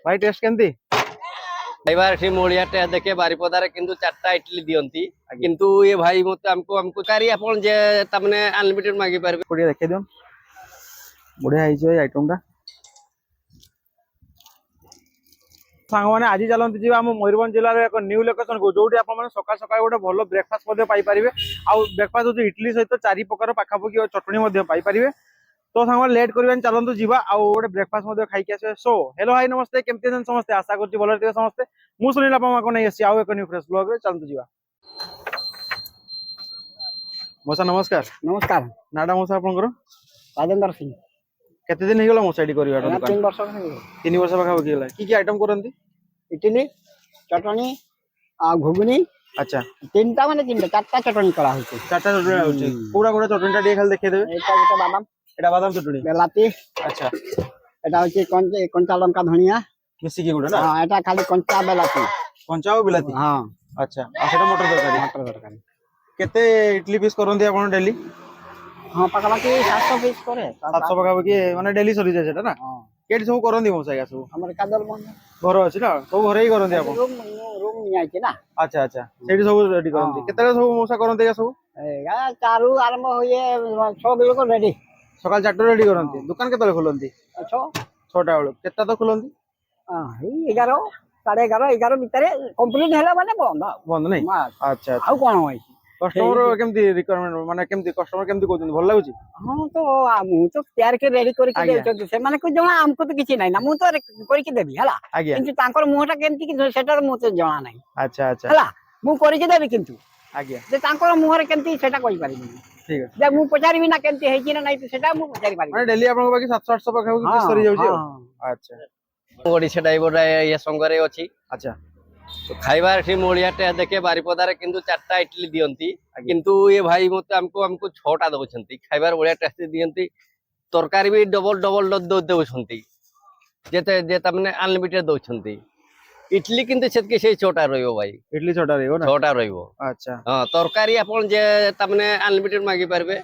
ভাই টেস্ট কেমতি? এবার সেই মড়িয়াটা দেখে বারিপদারে কিন্তু 4টা ইডলি দিয়ନ୍ତି কিন্তু ଏ ଭାଇ ମତେ ଆମକୁ କାରି ଆପଣ ଯେ ତାମାନେ ଅନଲିମିଟେড ମାଗି ପାରିବେ। କୋଡିଏ ଦେଖେଇ ଦିଅନ୍। ବଢିଆ ହେଇଛି ଏଇ ଆଇଟମଟା। ସାଙ୍ଗମାନେ ଆଜି ଚାଲନ୍ତି ଯିବା ଆମ ମୟୂରଭଞ୍ଜ ଜିଲ୍ଲାର ଏକ ନ୍ୟୁ ଲୋକେସନକୁ, ଯୋଉଠି ଆପଣମାନେ ସକାଳ ସକାଳ ଗୋଟେ ଭଲ ବ୍ରେକଫାଷ୍ଟ ମଧ୍ୟ ପାଇପାରିବେ। ଆଉ ବ୍ରେକଫାଷ୍ଟ ହଉଛି ଇଡଲି ସହିତ 4 ପ୍ରକାର ପାଖାପାଖି ଚଟଣି ମଧ୍ୟ ପାଇପାରିବେ। ତ ସାଙ୍ଗମାନେ ଲେଟ୍ କରିବାନି, ଚାଲନ୍ତୁ ଯିବା ଆଉ ଗୋଟେ ବ୍ରେକଫାଷ୍ଟ ମଧ୍ୟ ଖାଇକି ଆସିବେ। ସୋ ହେଲୋ ହାଇ ନମସ୍ତେ, କେମିତି ଅଛନ୍ତି ସମସ୍ତେ? ଆଶା କରୁଛି ଭଲରେ ଥିବେ ସମସ୍ତେ। ମୁଁ ସୁନୀଲ ଆପଣଙ୍କୁ ନେଇ ଆସିଛି ଆଉ ଏକ ନ୍ୟୁ ଫ୍ରେଶ ବ୍ଲଗରେ। ଚାଲନ୍ତୁ ଯିବା। ମଉସା ନମସ୍କାର। ନମସ୍କାର। ନାଟା ମଉସା ଆପଣଙ୍କର? ରାଜେନ୍ଦ୍ର ସିଂ। କେତେ ଦିନ ହେଇଗଲା ମଉସା ଏଠି କରିବା? 3 ବର୍ଷ 3 ବର୍ଷ ପାଖାପାଖି ହେଲା। କି ଆଇଟମ କରନ୍ତି? ଇଟିଲି, ଚଟଣି ଆଉ ଘୁଗୁନି। ଆଚ୍ଛା, 3ଟା ମାନେ 4ଟା ଚଟଣି କରା ହଉଛି। 4ଟା ଚଟଣି ହଉଛି। କୋଉଟା କୋଉଟା ଚଟଣିଟା ଟିକେ ଖାଲି ଦେଖେଇ ଦେବେ? ଏଇଟା ଗୋଟେ ବାଦାମ, এটা বাদাম চটনি। বেলাতি। আচ্ছা, এটা হচ্ছে কঞ্চা লঙ্কা ধনিয়া মিশিকি গোটা না? হ্যাঁ, এটা খালি কঞ্চা বেলাতি। কঞ্চা ও বিলাতি। হ্যাঁ, আচ্ছা, আর সেটা মটর তরকারি। মটর তরকারি। কেতে ইডলি পিস করନ୍ତି ଆପଣ ডেলি? ହଁ, ପାଖାପାଖି 700 ପିସ୍ করে। 700 ପାଖାପାଖି ମାନେ ଡେଲି ସରିଯାଏ ସେଟା ନା? ହଁ, କେଠି ସବୁ କରନ୍ତି ମଉସା ଆଜ୍ଞା ସବୁ? ଆମର କାଦଲ ବନ୍ଧ ଘର ଅଛି ନା? ସବୁ ଘରେ ହିଁ କରନ୍ତି ଆପଣ? ରୁମ୍ ନିଆଯାଇଛି ନା। ଆଚ୍ଛା ଆଚ୍ଛା, ସେଇଠି ସବୁ ରେଡି କରନ୍ତି। କେତେବେଳେ ସବୁ ମଉସା କରନ୍ତି ଆଜ୍ଞା ସବୁ? ଏଇଟା 4ରୁ ଆରମ୍ଭ ହୁଏ, 6 ବେଳକୁ ରେଡି। ସକାଳ 4ଟାରୁ ରେଡି କରନ୍ତି। ଦୋକାନ କେତେବେଳେ ଖୋଲନ୍ତି? 6ଟା ବେଳକୁ। କେତେଟା ତ ଖୋଲନ୍ତି? ଏଇ 11, 11:30, 11 ଭିତରେ କମ୍ପ୍ଲିଟ ହେଲା ମାନେ ବନ୍ଦ। ବନ୍ଦ ନାହିଁ? ଆଚ୍ଛା ଆଉ କଣ ହେଇଛି? କଷ୍ଟମର କେମିତି ରିକ୍ୱାରମେଣ୍ଟ, ମାନେ କେମିତି କଷ୍ଟମର କେମିତି କହୁଛନ୍ତି? ଭଲ ଲାଗୁଛି? ହଁ, ତ ମୁଁ ତ ତିଆରି କରି ରେଡି କରିକି ଆଜ୍ଞା। ଦେଉଛନ୍ତି, ସେମାନଙ୍କୁ ଜଣା, ଆମକୁ ତ କିଛି ନାହିଁ ନା। ମୁଁ ତ କରିକି ଦେବି ହେଲା, ଆଜ୍ଞା। କିନ୍ତୁ ତାଙ୍କର ମୁହଁଟା କେମିତି ସେଟା ମୁଁ ତ ଜଣା ନାହିଁ। ଆଚ୍ଛା ଆଚ୍ଛା, ହେଲା, ମୁଁ କରିକି ଦେବି, କିନ୍ତୁ ଆଜ୍ଞା ଯେ ତାଙ୍କର ମୁହଁରେ କେମିତି ସେଟା କହିପାରିବିନି। ଠିକ ଅଛି। ଯେ ମୁଁ ପଚାରିବି ନା କେମିତି ହେଇଛି ନା ନାଇଁ, ସେଟା ମୁଁ ପଚାରି ପାରିବି। ମାନେ ଡେଲି ଆପଣଙ୍କ ପାଖେ 700-800 ପାଖାପାଖି ପିସ୍ ସରି ଯାଉଛି ଆଉ। ଆଚ୍ଛା ଓଡିଶା ଡାଇଭରଟା ଏ ସଙ୍ଗରେ ଅଛି। ଆଚ୍ଛା, ଖାଇବା ଏଠି ମଳିଆଟା ଦେଖେ ବାରିପଦାରେ କିନ୍ତୁ 4ଟା ଇଡଲି ଦିଅନ୍ତି କିନ୍ତୁ ଏ ଭାଇ ମତେ ଆମକୁ 6ଟା ଦଉଛନ୍ତି। ଖାଇବାର ବଢିଆ ଟେଷ୍ଟି ଦିଅନ୍ତି। ତରକାରୀ ବି ଡବଲ ଦଉଛନ୍ତି, ଯେତେ ଯେ ତାମାନେ ଅନଲିମିଟେড ଦଉଛନ୍ତି। ଇଡଲି କିନ୍ତୁ ସେତିକି ସେଇ 6ଟା ରହିବ ଭାଇ। ଇଡଲି 6ଟା ରହିବ ନା? 6ଟା ରହିବ। ଆଚ୍ଛା, ହଁ, ତରକାରୀ ଆପଣ ଯେ ତାମାନେ ଅନଲିମିଟେড ମାଗି ପାରିବେ,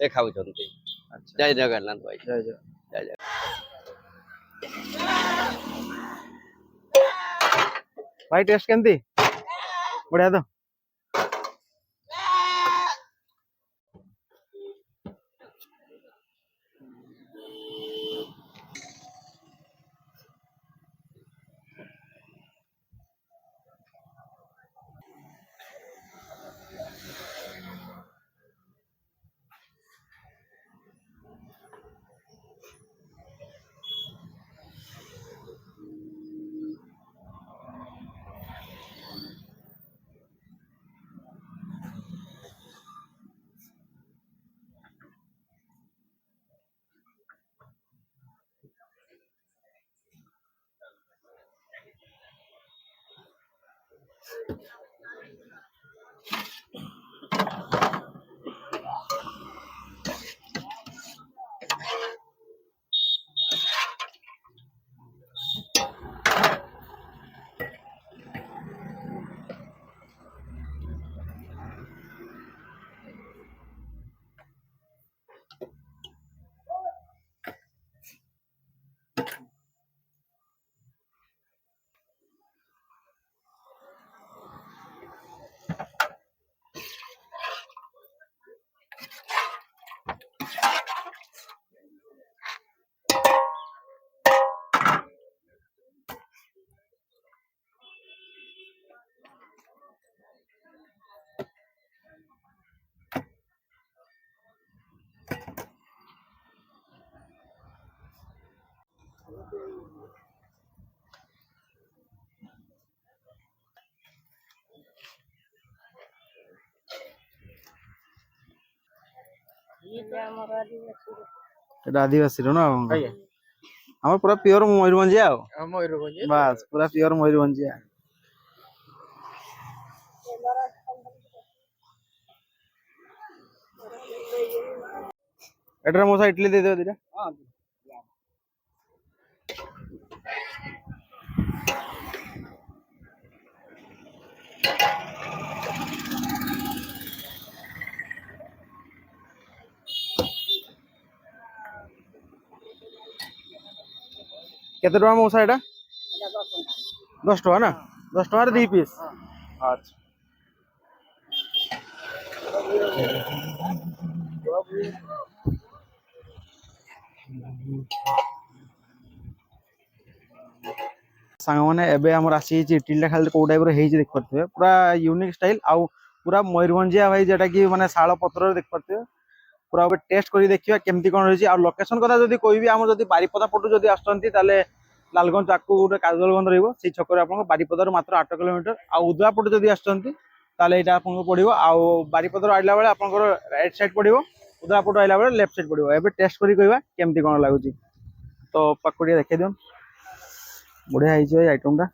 ଏ ଖାଉଛନ୍ତି। ଆଚ୍ଛା, ଜୟ ଜଗନ୍ନାଥ ଭାଇ। ଜୟ ଜୟ। ଜୟ ଜୟ। ଭାଇ ଟେଷ୍ଟ କେମିତି? ବଢିଆ ତ? এটা আদিবাসীর না? আমার পুরা পিওর ময়ূরভঞ্জিয়া ଆଉ। বাস পুরা পিওর ময়ূরভঞ্জিয়া। এটার মশা ইডলি দিয়ে দেবে দিটা। কেতে টাকা মশা এটা? 10 ଟଙ୍କା ନା 10 ଟଙ୍କାରେ 2 ପିସ୍ ଆଚ୍ଛା ସାଙ୍ଗମାନେ ଏବେ ଆମର ଆସିଯାଇଛି ଇଟିଲିଟା ଖାଲି କୋଉ ଟାଇପର ହେଇଛି ଦେଖିପାରୁଥିବେ ପୁରା ୟୁନିକ୍ ଷ୍ଟାଇଲ ଆଉ ପୁରା ମୟୂରଭଞ୍ଜିଆ ଭାଇ ଯେଟା କି ମାନେ ଶାଳ ପତ୍ରରେ ଦେଖିପାରୁଥିବେ ପୁରା ଗୋଟେ ଟେଷ୍ଟ କରି ଦେଖିବା କେମିତି କଣ ରହିଛି ଆଉ ଲୋକେସନ କଥା ଯଦି କହିବି ଆମର ଯଦି ବାରିପଦା ପଟୁ ଯଦି ଆସୁଛନ୍ତି ତାହେଲେ ଲାଲଗଞ୍ଜ ଆଗକୁ ଗୋଟେ କାଜଲଗଞ୍ଜ ରହିବ ସେଇ ଛକରେ ଆପଣଙ୍କ ବାରିପଦାରୁ ମାତ୍ର 8 କିଲୋମିଟର ଆଉ ଉଦଳା ପଟୁ ଯଦି ଆସୁଛନ୍ତି ତାହେଲେ ଏଇଟା ଆପଣଙ୍କୁ ପଡିବ ଆଉ ବାରିପଦାରୁ ଆଇଲା ବେଳେ ଆପଣଙ୍କର ରାଇଟ୍ ସାଇଡ୍ ପଡିବ ଉଦଳା ପଟୁ ଆଇଲା ବେଳେ ଲେଫ୍ଟ ସାଇଡ୍ ପଡିବ ଏବେ ଟେଷ୍ଟ କରି କହିବା କେମିତି କଣ ଲାଗୁଛି ତ ପାଖକୁ ଟିକେ ଦେଖେଇ ଦିଅନ୍ତୁ ବଢିଆ ହେଇଛି ଏଇ ଆଇଟମଟା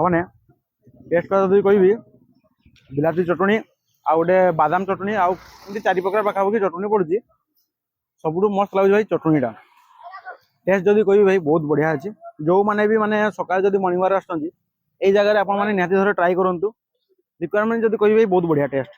ମାନେ ଟେଷ୍ଟ କଥା ଯଦି କହିବି ବିଲାତି ଚଟଣି ଆଉ ଗୋଟେ ବାଦାମ ଚଟଣି ଆଉ ଏମିତି 4 ପ୍ରକାର ପାଖାପାଖି ଚଟଣି ପଡୁଛି ସବୁଠୁ ମସ୍ତ ଲାଗୁଛି ଭାଇ ଚଟଣିଟା ଟେଷ୍ଟ ଯଦି କହିବି ଭାଇ ବହୁତ ବଢିଆ ଅଛି ଯୋଉମାନେ ବି ମାନେ ସକାଳେ ଯଦି ମର୍ଣ୍ଣିଂ ୱାକ୍ ଆସୁଛନ୍ତି ଏଇ ଜାଗାରେ ଆପଣ ମାନେ ନିହାତି ଥରେ ଟ୍ରାଏ କରନ୍ତୁ ରିକ୍ୱାରମେଣ୍ଟ ଯଦି କହିବି ଭାଇ ବହୁତ ବଢିଆ ଟେଷ୍ଟ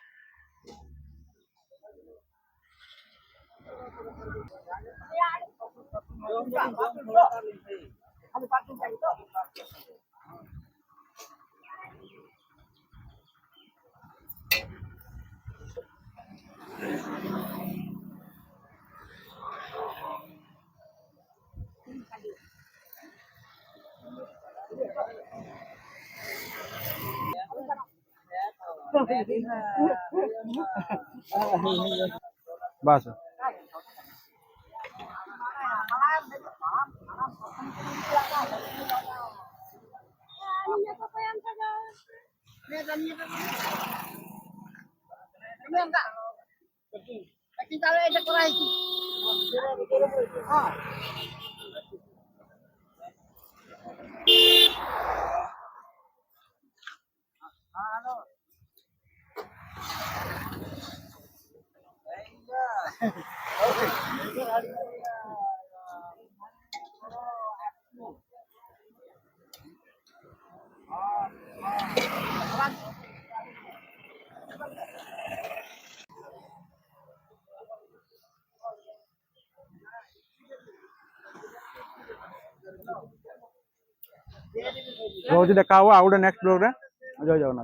ବାସ୍ ରହୁଛି ଦେଖା ହବ ଆଉ ଗୋଟେ ନେକ୍ସଟ ବ୍ଲଗରେ ଜୟ ଜଗନ୍ନାଥ